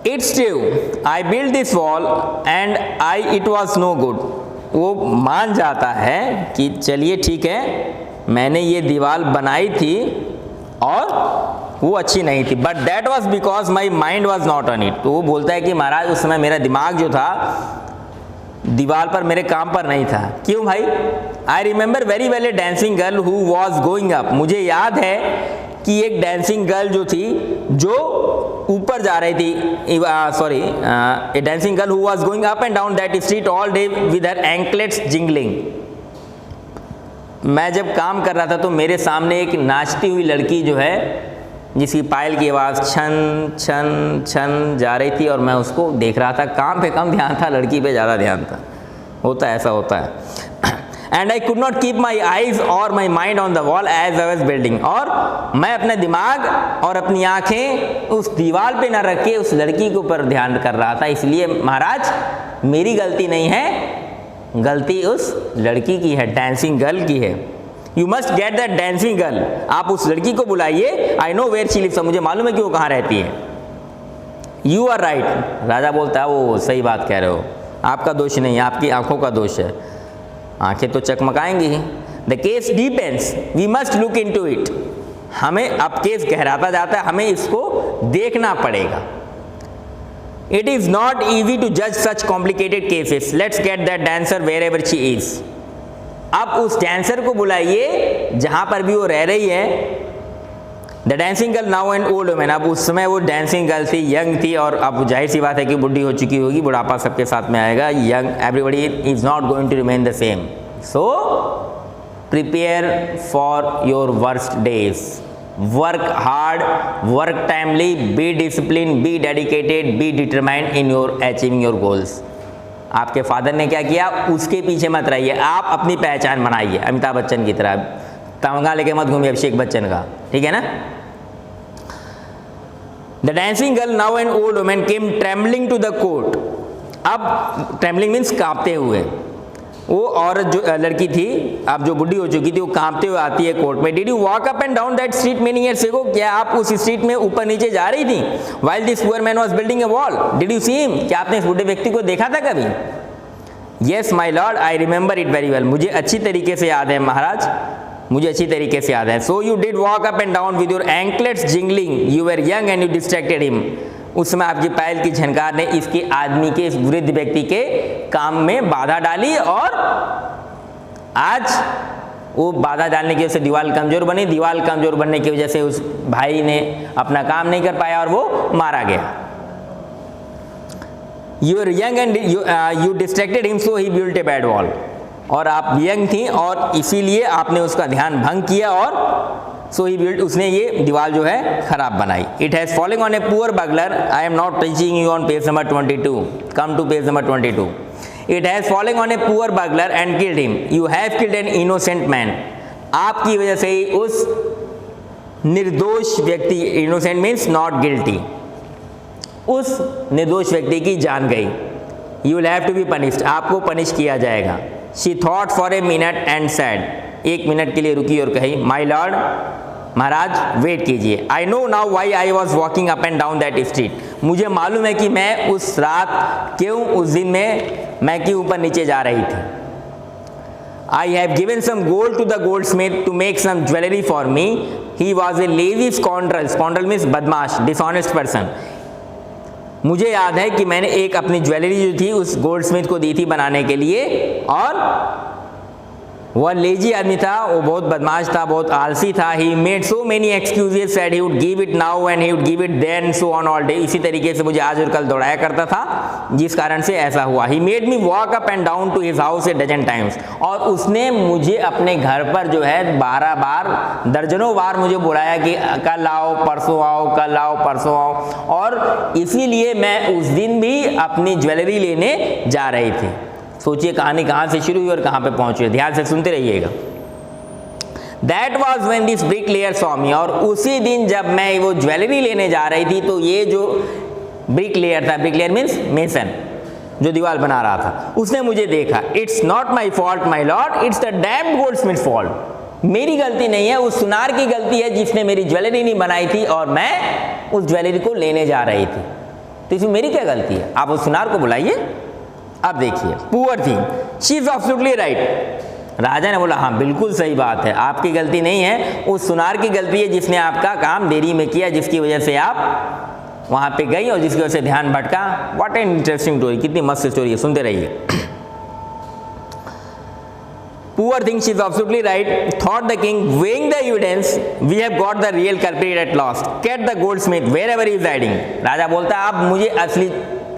It's true I build this wall and it was no good. वो मान जाता है कि चलिए ठीक है, मैंने ये दीवार बनाई थी और वो अच्छी नहीं थी, but that was because my mind was not on it. तो वो बोलता है कि महाराज उस समय मेरा दिमाग जो था दीवार पर, मेरे काम पर नहीं था। क्यों भाई? I remember very well A dancing girl who was going up. मुझे याद है कि एक डांसिंग गर्ल जो थी, जो ऊपर जा रही थी, sorry A dancing girl who was going up and down that street all day with her anklets jingling. मैं जब काम कर रहा था तो मेरे सामने एक नाचती हुई लड़की जो है, जिसकी पायल की आवाज़ छन छन छन जा रही थी और मैं उसको देख रहा था। काम पे कम ध्यान था, लड़की पे ज़्यादा ध्यान था। होता है, ऐसा होता है। And I could not keep my eyes और my mind on the wall as I was building. और मैं अपना दिमाग और अपनी आंखें उस दीवार पे ना रख के उस लड़की के ऊपर ध्यान कर रहा था। इसलिए महाराज मेरी गलती नहीं है, गलती उस लड़की की है, डांसिंग गर्ल की है। You must get that dancing girl. आप उस लड़की को बुलाइए। I know where she lives. मुझे मालूम है कि वो कहाँ रहती है। You are right. राजा बोलता है वो सही बात कह रहे हो, आपका दोष नहीं है, आपकी आंखों का दोष है। आंखें तो चकमकाएंगी ही। The case depends, we must look into it. हमें अब केस गहराता जाता है, हमें इसको देखना पड़ेगा। It is not easy to जज such complicated cases. Let's get that dancer wherever she is. अब उस डांसर को बुलाइए जहां पर भी वो रह रही है। The dancing girl now and old women. अब उस समय वो डांसिंग गर्ल थी, यंग थी, और अब जाहिर सी बात है कि बुढ़ी हो चुकी होगी, बुढ़ापा सबके साथ में आएगा। Young everybody is not going to remain the same. So prepare for your worst days. Work hard, work timely, be discipline, be dedicated, be determined in your achieving your goals. आपके फादर ने क्या किया, उसके पीछे मत रहिए, आप अपनी पहचान बनाइए। अमिताभ बच्चन की तरह तमगा लेके मत घूमिए अभिषेक बच्चन का, ठीक है ना। The dancing girl now and old women came trembling to the court. अब ट्रेम्बलिंग मीन्स कांपते हुए। वो औरत जो लड़की थी, अब जो बुढ़ी हो चुकी थी, वो कांपते हुए आती है कोर्ट में। Did you walk up and down that street many years ago. क्या आप उस स्ट्रीट में ऊपर नीचे जा रही थी? While this poor man was building a wall. Did you see him. क्या आपने इस बुढ़े व्यक्ति को देखा था कभी? Yes my lord I remember it very well. मुझे अच्छी तरीके से याद है महाराज, मुझे अच्छी तरीके से याद है। So you did walk up and down with your anklets jingling, you were young and you distracted him. उस समय आपकी पायल की झनकार ने इसके आदमी के, इस वृद्ध व्यक्ति के काम में बाधा डाली, और आज वो बाधा डालने की वजह से दीवार कमजोर बनी। दीवार कमजोर बनने की वजह से उस भाई ने अपना काम नहीं कर पाया और वो मारा गया। You are young and you distracted him so he built a bad wall. और आप यंग थी और इसीलिए आपने उसका ध्यान भंग किया, और सो ही बिल्ट, उसने ये दीवार जो है खराब बनाई। It has falling on a poor burglar. I am not teaching you on page number 22। Come to page number 22। It has falling on a poor burglar and killed him. You have killed an innocent man. आपकी वजह से ही उस निर्दोष व्यक्ति, innocent means not guilty, उस निर्दोष व्यक्ति की जान गई। You will have to be punished. आपको पनिश किया जाएगा। She thought for a minute and said. एक मिनट के लिए रुकी और कही, माई लॉर्ड, महाराज वेट कीजिए। I know now why I was walking up and down that street. मुझे मालूम है कि मैं उस रात क्यों, उस दिन में मैं क्यों ऊपर नीचे जा रही थी। I have given some gold to the goldsmith to make some jewellery for me. He was a lazy scoundrel. Scoundrel means बदमाश, डिसऑनेस्ट पर्सन। मुझे याद है कि मैंने एक अपनी ज्वेलरी जो थी उस गोल्ड स्मिथ को दी थी बनाने के लिए, और वह लेजी आदमी था, वो बहुत बदमाश था, बहुत आलसी था। He made so many excuses, said he would give it now and he would give it then, so on all day. इसी तरीके से मुझे आज और कल दौड़ाया करता था, जिस कारण से ऐसा हुआ। He made me walk up and down to his house a dozen times. और उसने मुझे अपने घर पर जो है 12 बार, दर्जनों बार मुझे बुलाया कि कल आओ, परसों आओ, कल आओ, परसों आओ। और इसीलिए मैं उस दिन भी अपनी ज्वेलरी लेने जा रही थी। सोचिए कहानी कहाँ से शुरू हुई और कहाँ पे पहुँची। ध्यान से सुनते रहिएगा। That was when this bricklayer saw me। और उसी दिन जब मैं वो ज्वेलरी लेने जा रही थी, तो ये जो ब्रिकलेयर था, ब्रिकलेयर मीन्स मेसन, जो दीवार बना रहा था, उसने मुझे देखा। It's not my fault my lord, it's the damned goldsmith fault. मेरी गलती नहीं है, उस सुनार की गलती है जिसने मेरी ज्वेलरी नहीं बनाई थी और मैं उस ज्वेलरी को लेने जा रही थी। तो इसमें मेरी क्या गलती है? आप उस सुनार को बुलाइए। अब देखिए, poor thing, she is absolutely right. राजा ने बोला हाँ बिल्कुल सही बात है, आपकी गलती नहीं है, उस सुनार की गलती है जिसने आपका काम देरी में किया, जिसकी वजह से आप वहां पे गई और जिसकी वजह से ध्यान भटका। व्हाट एन इंटरेस्टिंग स्टोरी, कितनी मस्त स्टोरी है, सुनते रहिए। Poor thing, she is absolutely right, thought the king, weighing the evidence, we have got the real culprit at last. Get the goldsmith wherever he is hiding. राजा बोलता है अब मुझे असली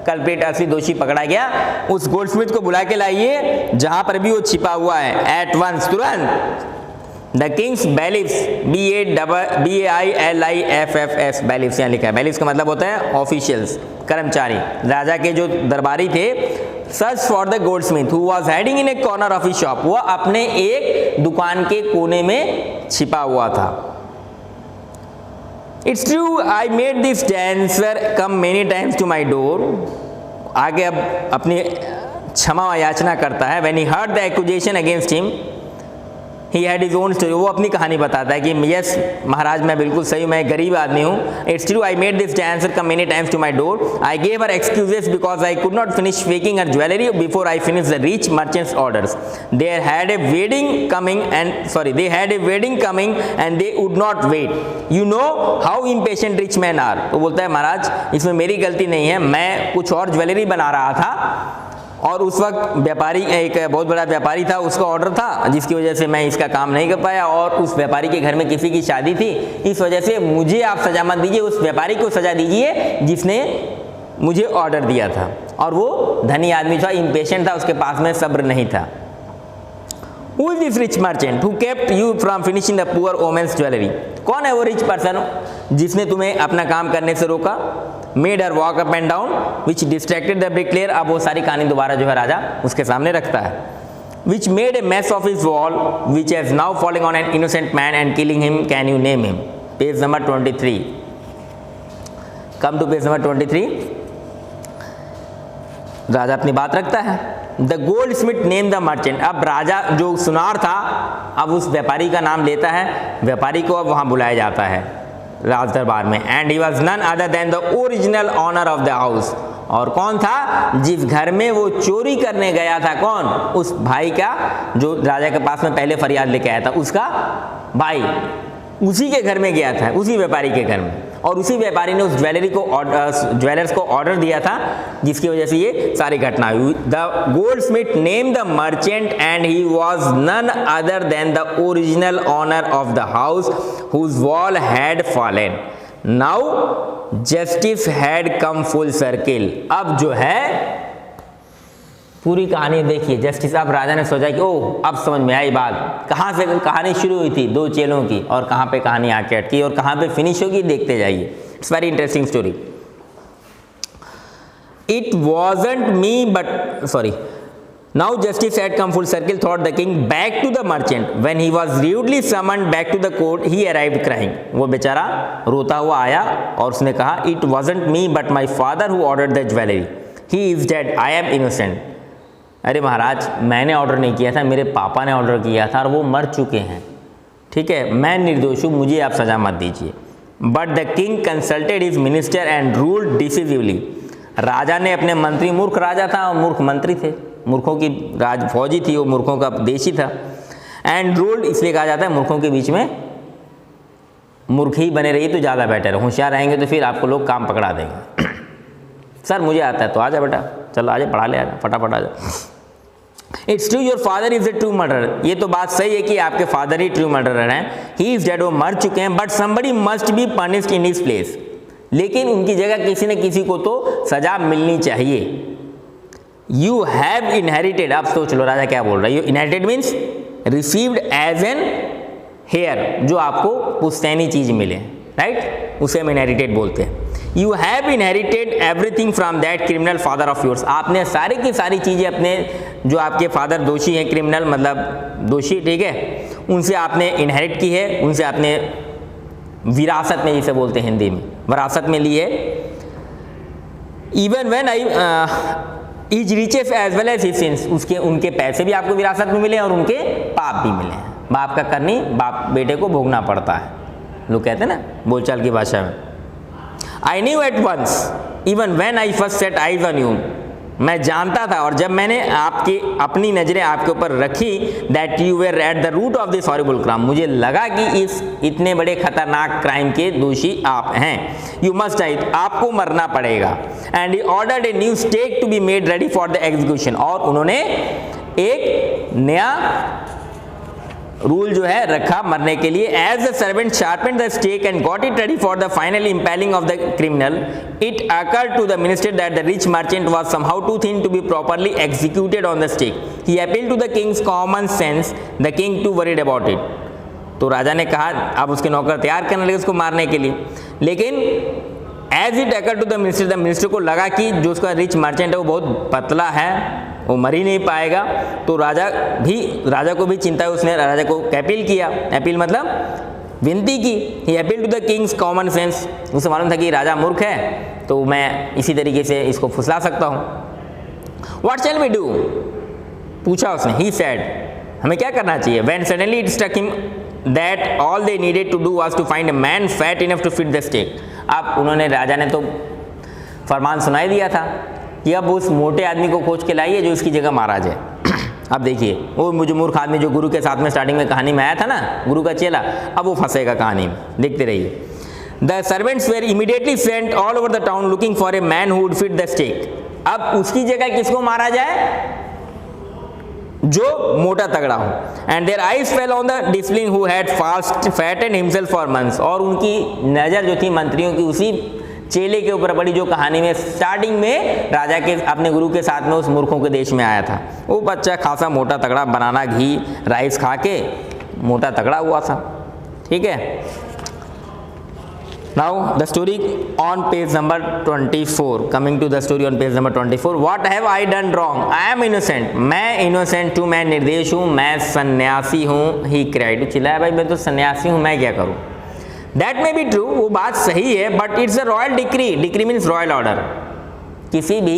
कल्प्रिट, असली दोषी पकड़ा गया, उस गोल्डस्मिथ को बुला के लाइए जहां पर भी वो छिपा हुआ है। एट वंस, तुरंत। द किंग्स बैलिफ्स, BAILIFFS, बैलिफ्स यहाँ लिखा है। बैलिफ्स का मतलब होता है ऑफिशियल्स, कर्मचारी। राजा के जो दरबारी थे, search for the Goldsmith who was hiding in A corner of his shop, वह अपने एक दुकान के कोने में छिपा हुआ था। It's true I made this dancer come many times to my door. आगे अब अपनी क्षमा याचना करता है। When he heard the accusation against him, he had his own story. वो अपनी कहानी बताता है कि यस महाराज मैं बिल्कुल सही, मैं गरीब आदमी हूँ। It's true I made this dancer come many times to my door. I gave her excuses because I could not finish faking her jewellery before I finish the rich merchants orders. They had a wedding coming and they would not wait. You know how impatient rich man are. तो बोलता है महाराज इसमें मेरी गलती नहीं है, मैं कुछ और ज्वेलरी बना रहा था और उस वक्त व्यापारी, एक बहुत बड़ा व्यापारी था, उसका ऑर्डर था, जिसकी वजह से मैं इसका काम नहीं कर पाया। और उस व्यापारी के घर में किसी की शादी थी, इस वजह से मुझे आप सजा मत दीजिए, उस व्यापारी को सजा दीजिए जिसने मुझे ऑर्डर दिया था। और वो धनी आदमी था, इम्पेशेंट था, उसके पास में सब्र नहीं था। Who is this rich merchant who kept you from finishing the poor woman's jewelry? कौन है वो रिच पर्सन जिसने तुम्हें अपना काम करने से रोका? Made her walk up and down, which distracted the bricklayer। अब वो सारी कहानी दोबारा जो है राजा उसके सामने रखता है। Which made a mess of his wall, which has now falling on an innocent man and killing him. Can you name him? Page number 23. Come to page number 23. राजा अपनी बात रखता है। The goldsmith name the merchant. अब राजा जो सुनार था अब उस व्यापारी का नाम लेता है, व्यापारी को अब वहाँ बुलाया जाता है राज दरबार में। And he was none other than the original owner of the house. और कौन था? जिस घर में वो चोरी करने गया था, कौन? उस भाई का, जो राजा के पास में पहले फरियाद लेके आया था, उसका भाई, उसी के घर में गया था, उसी व्यापारी के घर में। और उसी व्यापारी ने उस ज्वेलर्स को ऑर्डर दिया था, जिसकी वजह से ये सारी घटना हुई। The goldsmith name the merchant and he was none other than the original owner of the house whose wall had fallen. Now justice had come full circle. अब जो है पूरी कहानी देखिए, जस्टिस, अब राजा ने सोचा कि ओह अब समझ में आई बात, कहाँ से कहानी शुरू हुई थी, दो चेलों की, और कहाँ पे कहानी आके अटकी और कहाँ पे फिनिश होगी, देखते जाइए। It's very interesting story. It wasn't me but sorry now justice had come full circle thought the king back to the merchant when he was rudely summoned back to the court he arrived crying. वो बेचारा रोता हुआ आया और उसने कहा it wasn't me but my father who ordered the jewellery, he is dead, I am innocent. अरे महाराज मैंने ऑर्डर नहीं किया था, मेरे पापा ने ऑर्डर किया था और वो मर चुके हैं, ठीक है, मैं निर्दोष हूँ, मुझे आप सजा मत दीजिए। But the king consulted his minister and ruled decisively. राजा ने अपने मंत्री, मूर्ख राजा था और मूर्ख मंत्री थे, मूर्खों की राज फौजी थी, वो मूर्खों का देश ही था। एंड रूल्ड इसलिए कहा जाता है मूर्खों के बीच में मूर्ख ही बने रहिए तो ज़्यादा बेटर है, होशियार रहेंगे तो फिर आपको लोग काम पकड़ा देंगे। सर मुझे आता है तो आजा बेटा, चलो आजा, पढ़ा ले, आजा फटाफट आजा। It's true your father is a true murderer. ये तो बात सही है कि आपके फादर ही ट्रू मर्डरर हैं, ही इज डेड, वो मर चुके हैं। But somebody must be punished in his place, लेकिन उनकी जगह किसी न किसी को तो सजा मिलनी चाहिए। यू हैव इनहेरिटेड, आप सोच लो राजा क्या बोल रहा है। You inherited means received as an heir, जो आपको पुश्तैनी चीज मिले, राइट, उसे हम इनहेरिटेड बोलते हैं। You have inherited everything from that criminal father of yours. आपने सारी की सारी चीज़ें अपने, जो आपके फादर दोषी हैं, क्रिमिनल मतलब दोषी, ठीक है, उनसे आपने इनहेरिट की है, उनसे आपने विरासत में, जिसे बोलते हैं हिंदी में, विरासत में ली है। Even when I is riches as well as his sins, उसके उनके पैसे भी आपको विरासत में मिले और उनके पाप भी मिले हैं। बाप का करनी बाप बेटे को भोगना पड़ता है, लोग कहते हैं ना बोलचाल की भाषा में। I knew at once even when I first set eyes on you, मैं जानता था और जब मैंने अपनी नजरें आपके ऊपर रखी, that you were at the root of this horrible crime, मुझे लगा कि इस इतने बड़े खतरनाक क्राइम के दोषी आप हैं। यू मस्ट डाई, आपको मरना पड़ेगा। And he ordered a new stake to be made ready for the execution, और उन्होंने एक नया रूल जो है रखा मरने के लिए। As the servant sharpened the stake and got it ready for the final impaling of the criminal, it occurred to the minister that the rich merchant was somehow too thin to be properly executed on the stake. He appealed to the king's common sense, the king too worried about it. तो राजा ने कहा, अब उसके नौकर तैयार करने लगे उसको मारने के लिए, लेकिन as it occurred to the minister को लगा कि जो उसका रिच मर्चेंट है वो बहुत पतला है, वो मर ही नहीं पाएगा। तो राजा को भी चिंता है, उसने राजा को अपील किया, अपील मतलब विनती की। He appeal to the king's common sense, उसे मालूम था कि राजा मूर्ख है, तो मैं इसी तरीके से इसको फुसला सकता हूँ। व्हाट शैल वी डू, पूछा उसने। ही सेड, हमें क्या करना चाहिए। When suddenly it struck him that all they needed to do was to find a man fat enough to fit the stake. अब उन्होंने, राजा ने तो फरमान सुनाई दिया था कि अब उस मोटे आदमी को खोज के लाइए जो इसकी जगह मारा जाए। अब देखिए, वो मुझे मूर्ख आदमी जो गुरु के साथ में स्टार्टिंग में कहानी में आया था ना, गुरु का चेला, अब वो फंसेगा कहानी में, देखते रहिए। The servants were immediately sent all over the town looking for a man who would fit the stake. अब उसकी जगह किसको मारा जाए, जो मोटा तगड़ा हो। And their eyes fell on the discipline who had fast fattened himself for months, और उनकी नज़र जो थी मंत्रियों की उसी चेले के ऊपर पड़ी जो कहानी में स्टार्टिंग में राजा के अपने गुरु के साथ में उस मूर्खों के देश में आया था। वो बच्चा खासा मोटा तगड़ा, बनाना घी राइस खा के मोटा तगड़ा हुआ था, ठीक है। Now the story on page number 24, coming to the story on page number 24। What have I done wrong, I am innocent, मैं इनोसेंट हूँ, मैं निर्दोष हूँ, मैं सन्यासी हूँ। ही क्राइड, चिल्लाया, भाई मैं तो सन्यासी हूँ, मैं क्या करूँ। दैट मे बी ट्रू, वो बात सही है, but it's a royal decree, decree means royal order. किसी भी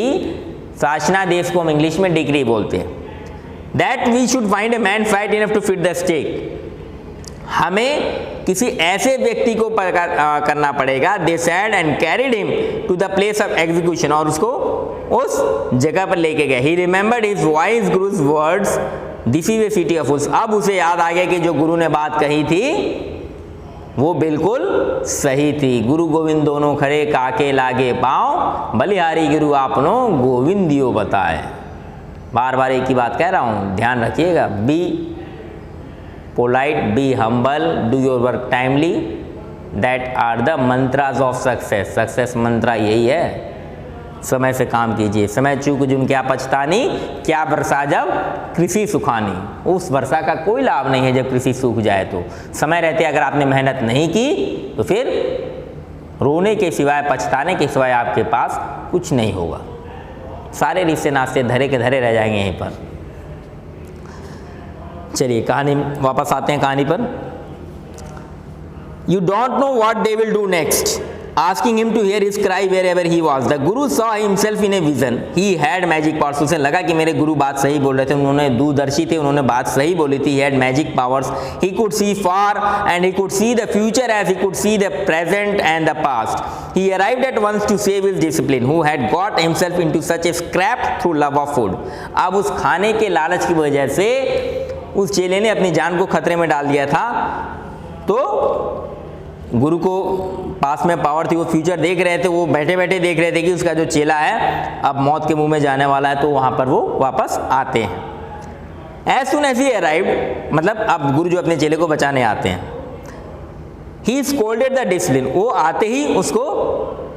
शासनादेश को हम इंग्लिश में डिक्री बोलते हैं। That we should find a man fat enough to fit the stake, हमें किसी ऐसे व्यक्ति को करना पड़ेगा। They said and carried him to the place of execution, और उसको उस जगह पर लेके गए। He remembered his wise guru's words, this is a city of fools. अब उसे याद आ गया कि जो गुरु ने बात कही थी वो बिल्कुल सही थी। गुरु गोविंद दोनों खड़े, काके लागे पाँव, बलिहारी गुरु आपनो गोविंदियो बताए। बार बार एक ही बात कह रहा हूँ, ध्यान रखिएगा। Be polite, be humble, do your work timely, that are the mantras of success. Success mantra यही है, समय से काम कीजिए। समय चूक जुन क्या पछतानी, क्या वर्षा जब कृषि सुखानी। उस वर्षा का कोई लाभ नहीं है जब कृषि सूख जाए। तो समय रहते अगर आपने मेहनत नहीं की तो फिर रोने के सिवाय, पछताने के सिवाय आपके पास कुछ नहीं होगा। सारे रिश्ते नाश्ते धरे के धरे रह जाएंगे यहीं पर। चलिए कहानी वापस आते हैं कहानी पर। You don't know what they will do next. Asking him to hear his cry wherever he was. The guru saw himself in a vision. He had magic powers. उसे लगा कि मेरे गुरु बात सही बोल रहे थे, उन्होंने दूरदर्शी थे, उन्होंने बात सही बोली थी. He had magic powers. He could see far and he could see the future as he could see the present and the past. He arrived at once to save his discipline, who had got himself into such a scrap through love of food. अब उस खाने के लालच की वजह से उस चेले ने अपनी जान को खतरे में डाल दिया था. तो गुरु को पास में पावर थी, वो फ्यूचर देख रहे थे, वो बैठे बैठे देख रहे थे कि उसका जो चेला है अब मौत के मुंह में जाने वाला है, तो वहाँ पर वो वापस आते हैं. As soon as he arrived, मतलब अब गुरु जो अपने चेले को बचाने आते हैं. He scolded the discipline, वो आते ही उसको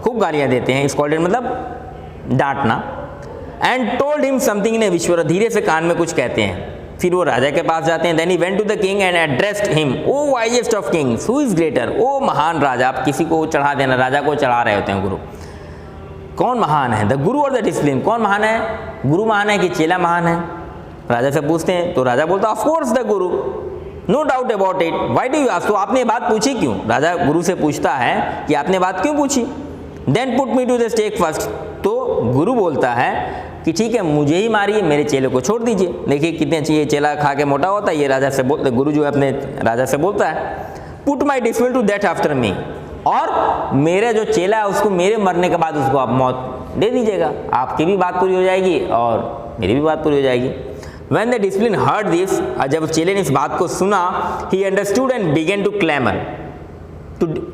खूब गालियाँ देते हैं. Scolded मतलब डांटना. And told him something in a whisper, धीरे से कान में कुछ कहते हैं. फिर वो राजा के पास जाते हैं. Then he went to the king and addressed him, O wisest of kings, who is greater? ओ महान राजा. आप किसी को चढ़ा देना, राजा को चढ़ा रहे होते हैं गुरु. कौन महान है? द गुरु और द डिसिप्लिन. कौन महान है? गुरु महान है कि चेला महान है? राजा से पूछते हैं तो राजा बोलता of course the guru, no doubt about it. Why do you ask? तो आपने बात पूछी क्यों? राजा गुरु से पूछता है कि आपने बात क्यों पूछी. Then put me to the stake first. तो गुरु बोलता है कि ठीक है मुझे ही मारिए, मेरे चेले को छोड़ दीजिए. देखिए कितने अच्छे, चेला खा के मोटा होता है. ये राजा से बोलते, गुरु जो है अपने राजा से बोलता है put my disciple to death after me, और मेरा जो चेला है उसको मेरे मरने के बाद उसको आप मौत दे दीजिएगा, आपकी भी बात पूरी हो जाएगी और मेरी भी बात पूरी हो जाएगी। When the discipline heard this, जब चेले ने इस बात को सुना, he understood and began to clamor.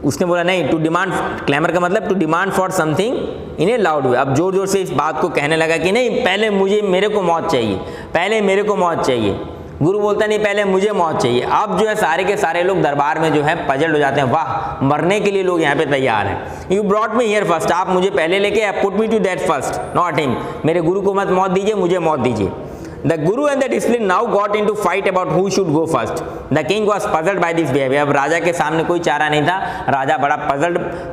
उसने बोला नहीं, टू डिमांड, क्लैमर का मतलब to demand for something in a loud way. अब जोर जोर से इस बात को कहने लगा कि नहीं, पहले मेरे को मौत चाहिए, पहले मेरे को मौत चाहिए। गुरु बोलता नहीं, पहले मुझे मौत चाहिए। अब जो है सारे के सारे लोग दरबार में जो है पजल हो जाते हैं, वाह मरने के लिए लोग यहाँ पे तैयार हैं। You brought me here first, आप मुझे पहले लेके, put me to death first, not him. मेरे गुरु को मत मौत दीजिए, मुझे मौत दीजिए। The Guru and the discipline now got into fight about who should go first. The king was puzzled by this behavior. अब राजा के सामने कोई चारा नहीं था, राजा बड़ा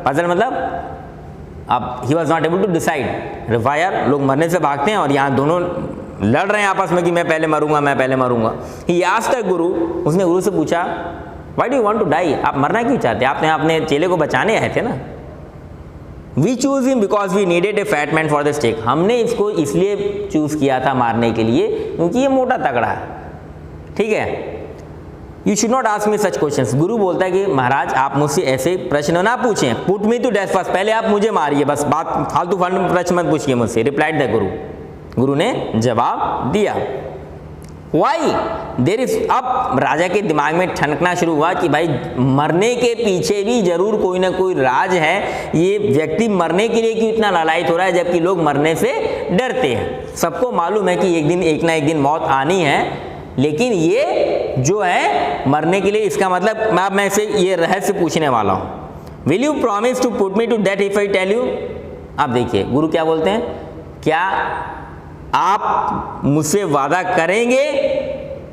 पजल मतलब अब he was not able to decide। Fire लोग मरने से भागते हैं और यहाँ दोनों लड़ रहे हैं आपस में कि मैं पहले मरूंगा, मैं पहले मरूंगा। He asked the Guru, उसने गुरु से पूछा, Why do you want to die? आप मरना क्यों चाहते हैं? आपने अपने चेले को बचाने आए थे ना। We choose him because we needed a fat man for the stake. हमने इसको इसलिए चूज किया था मारने के लिए क्योंकि ये मोटा तगड़ा है, ठीक है। You should not ask me such questions. गुरु बोलता है कि महाराज आप मुझसे ऐसे प्रश्न ना पूछें। Put me to death first, पहले आप मुझे मारिए, बस बात फालतू प्रश्न मत पूछिए मुझसे। Replied the Guru. गुरु ने जवाब दिया। Why? There is, अब राजा के दिमाग में ठनकना शुरू हुआ कि भाई मरने के पीछे भी जरूर कोई ना कोई राज है। ये व्यक्ति मरने के लिए क्यों इतना लालायित हो रहा है जबकि लोग मरने से डरते हैं। सबको मालूम है कि एक ना एक दिन मौत आनी है, लेकिन ये जो है मरने के लिए, इसका मतलब मैं से ये रहस्य पूछने वाला हूँ। Will you promise to put me to death if I tell you? अब देखिए गुरु क्या बोलते हैं, क्या आप मुझसे वादा करेंगे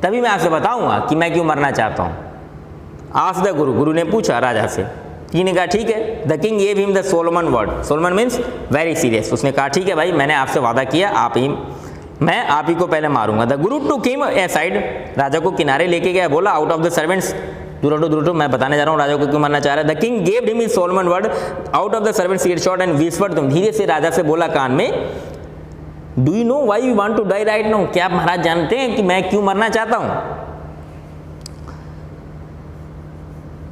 तभी मैं आपसे बताऊंगा कि मैं क्यों मरना चाहता हूं। आस्क द गुरु, गुरु ने पूछा राजा से। किंग ने कहा ठीक है। The king gave him the Solomon word, Solomon means very serious. उसने कहा ठीक है भाई, मैंने आपसे वादा किया, मैं आप ही को पहले मारूंगा। The Guru took him a side, राजा को किनारे लेके गया, बोला आउट ऑफ द सर्वेंट्स, दूर मैं बताने जा रहा हूँ राजा को क्यों मरना चाह रहा है। The king gave him his solemn word out of the servants earshot and whispered, तुम धीरे से राजा से बोला कान में, do you know why you want to die right now, क्या आप महाराज जानते हैं कि मैं क्यों मरना चाहता हूं।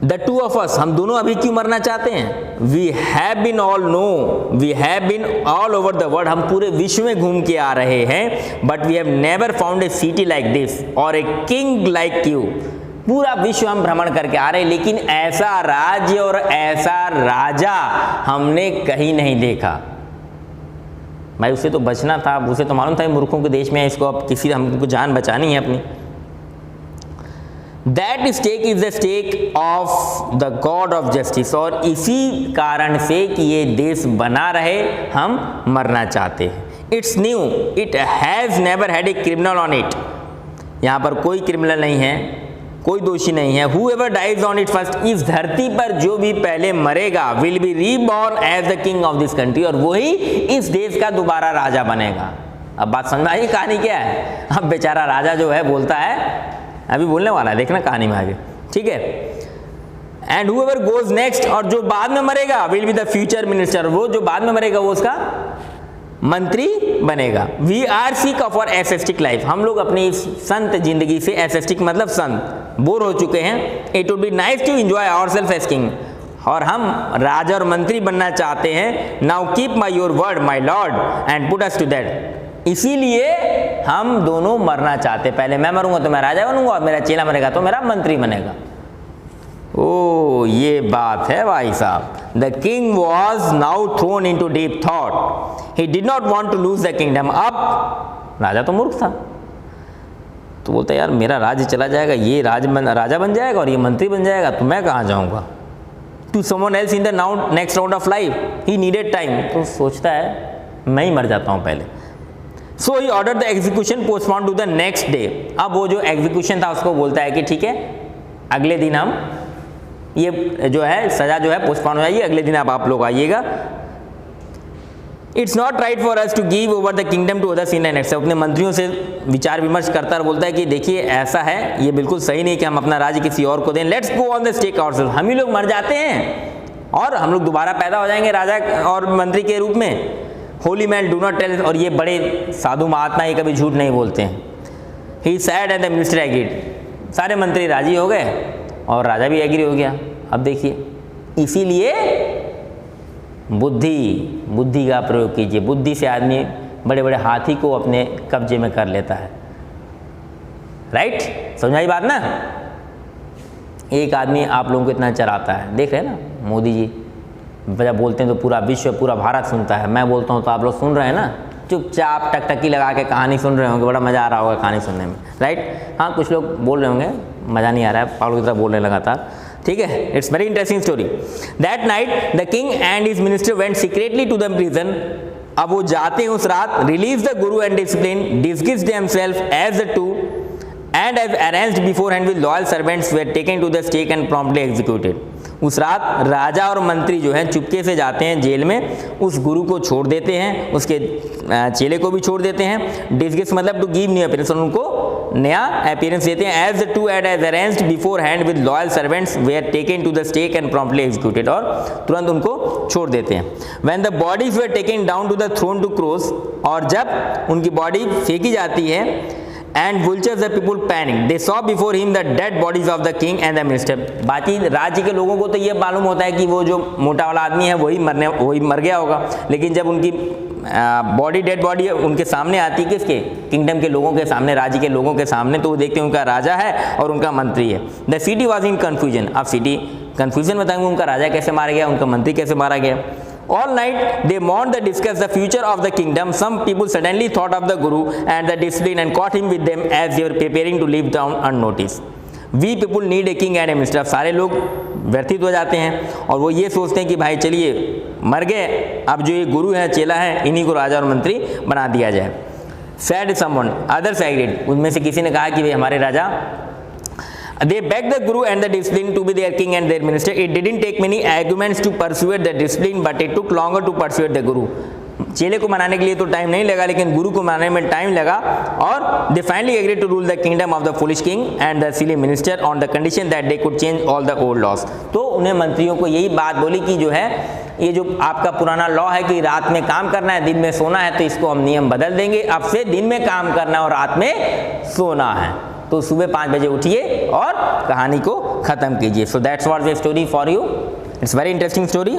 द टू ऑफ अस, हम दोनों अभी क्यों मरना चाहते हैं। We have been all over the world, हम पूरे विश्व में घूम के आ रहे हैं। But we have never found a city like this और ए किंग लाइक यू, पूरा विश्व हम भ्रमण करके आ रहे हैं, लेकिन ऐसा राज्य और ऐसा राजा हमने कहीं नहीं देखा। भाई उसे तो बचना था, उसे तो मालूम था मूर्खों के देश में है, इसको अब हमको जान बचानी है अपनी। That stake is the stake of the god of justice, और इसी कारण से कि ये देश बना रहे हम मरना चाहते हैं। It's new, it has never had a criminal on it, यहाँ पर कोई क्रिमिनल नहीं है, कोई दोषी नहीं है। Whoever dies on it first, इस धरती पर जो भी पहले मरेगा will be reborn as the king of this country, और वही इस देश का दोबारा राजा बनेगा। अब बात समझ में आई कहानी क्या है। अब बेचारा राजा जो है बोलता है, अभी बोलने वाला है, देखना कहानी में आगे, ठीक है। एंड whoever goes next, और जो बाद में मरेगा will be the future minister, वो जो बाद में मरेगा वो उसका मंत्री बनेगा। We are sick of our ascetic life, हम लोग अपनी इस संत जिंदगी से, एसेस्टिक मतलब संत, बोर हो चुके हैं। It would be nice to enjoy ourselves as king, और हम राजा और मंत्री बनना चाहते हैं। Now keep my your word my lord and put us to that, इसीलिए हम दोनों मरना चाहते। पहले मैं मरूंगा तो मैं राजा बनूंगा, और मेरा चेला मरेगा तो मेरा मंत्री बनेगा। ओ ये बात है भाई साहब। The king was now thrown into deep thought, he did not want to lose the kingdom. अब राजा तो मूर्ख था, तो बोलता यार मेरा राज्य चला जाएगा, ये राजा बन जाएगा और ये मंत्री बन जाएगा, तो मैं कहाँ जाऊँगा। To someone else in the next round of life, he needed time, तो सोचता है मैं ही मर जाता हूँ पहले। So he order the execution postpone to the next day. अब वो जो एग्जीक्यूशन था उसको बोलता है कि ठीक है अगले दिन हम ये जो है सजा जो है पोस्टपोन हो जाइए, अगले दिन आप लोग आइएगा। It's not right for us to give over the kingdom to others in an except, अपने मंत्रियों से विचार विमर्श करता और बोलता है कि देखिए ऐसा है, ये बिल्कुल सही नहीं कि हम अपना राज्य किसी और को दें। Let's go on the stake ourselves, हम ही लोग मर जाते हैं और हम लोग दोबारा पैदा हो जाएंगे राजा और मंत्री के रूप में। Holy man do not tell, और ये बड़े साधु महात्मा ये कभी झूठ नहीं बोलते हैं। He said and the minister agreed, सारे मंत्री राजी हो गए और राजा भी एग्री हो गया। अब देखिए इसीलिए बुद्धि का प्रयोग कीजिए। बुद्धि से आदमी बड़े बड़े हाथी को अपने कब्जे में कर लेता है। राइट, समझाई बात ना। एक आदमी आप लोगों को इतना चलाता है, देख रहे हैं ना मोदी जी जब बोलते हैं तो पूरा विश्व पूरा भारत सुनता है। मैं बोलता हूँ तो आप लोग सुन रहे हैं ना, चुपचाप टकटकी लगा के कहानी सुन रहे होंगे, बड़ा मज़ा आ रहा होगा कहानी सुनने में। राइट, हाँ कुछ लोग बोल रहे होंगे मज़ा नहीं आ रहा है, पागल की तरह बोल रहे लगातार। ठीक है, it's very interesting story. That night the king and his minister went secretly to the prison. अब वो जाते हैं उस रात, release the guru and discipline, disguise themselves as the two and as arranged beforehand with loyal servants were taken to the stake and promptly executed। उस रात राजा और मंत्री जो हैं चुपके से जाते हैं जेल में, उस गुरु को छोड़ देते हैं, उसके चेले को भी छोड़ देते हैं। डिसगिस मतलब टू गिव न्यू अपीयरेंस, उनको नया अपीयरेंस देते हैं। As the two at as arranged beforehand with loyal servants were taken to the stake and promptly executed, और तुरंत उनको छोड़ देते हैं। When the bodies were taken down to the throne to cross, और जब उनकी बॉडी फेंकी जाती है, and vultures the people panic, they saw before him the dead bodies of the king and the minister। बाकी राज्य के लोगों को तो ये मालूम होता है कि वो जो मोटा वाला आदमी है वही मर गया होगा, लेकिन जब उनकी बॉडी डेड बॉडी उनके सामने आती है, किसके, किंगडम के लोगों के सामने, राज्य के लोगों के सामने, तो वो देखते हैं उनका राजा है और उनका मंत्री है। The city was in confusion. अब सिटी कन्फ्यूजन बताएंगे उनका राजा कैसे मारा गया, उनका मंत्री कैसे मारा गया। All night they mourned and discussed the future of the kingdom. Some people suddenly thought of the guru and the discipline and caught him with them as they were preparing to leave town unnoticed. We people need a king and a minister। सारे लोग व्यथित हो जाते हैं और वो ये सोचते हैं कि भाई चलिए मर गए, अब जो ये गुरु है चेला है इन्हीं को राजा और मंत्री बना दिया जाए। Said someone, others agreed। उनमें से किसी ने कहा कि भाई हमारे राजा। They begged the guru and the discipline to be their king and their minister। It didn't take many arguments to persuade the discipline, but it took longer to persuade the guru। चेले को मनाने के लिए तो time नहीं लगा, लेकिन गुरु को मनाने में टाइम लगा। और they finally agreed to rule the kingdom of the foolish king and the silly minister on the condition that they could change all the old laws। तो उन्हें मंत्रियों को यही बात बोली कि जो है ये जो आपका पुराना लॉ है कि रात में काम करना है दिन में सोना है, तो इसको हम नियम बदल देंगे। अब से दिन में काम करना है और रात में सोना है, तो सुबह 5 बजे उठिए और कहानी को ख़त्म कीजिए। So that's what the story for you. It's very interesting story.